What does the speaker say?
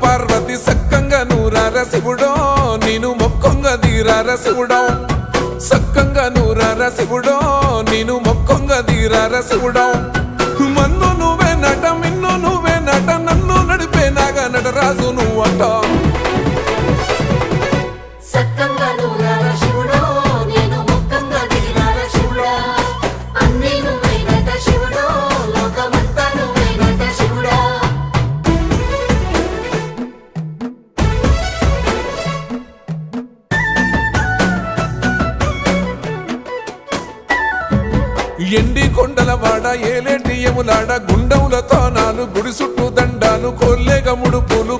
పార్వతి సక్కంగా నూరార శివుడో నేను మొక్కంగా తీరార శివుడో సక్కంగా నూరార శివుడో నేను మొక్కంగా తీరార శివుడో మన్ను నువ్వే నట మిన్ను నువ్వే నట నన్ను నడిపే నాగా నటరాజు నువ్వట ఎండి కొండల వాడ ఏలేటి యములాడ గుండములతో నాలు గుడి చుట్టూ దండాలు కొల్లేగముడు పూలు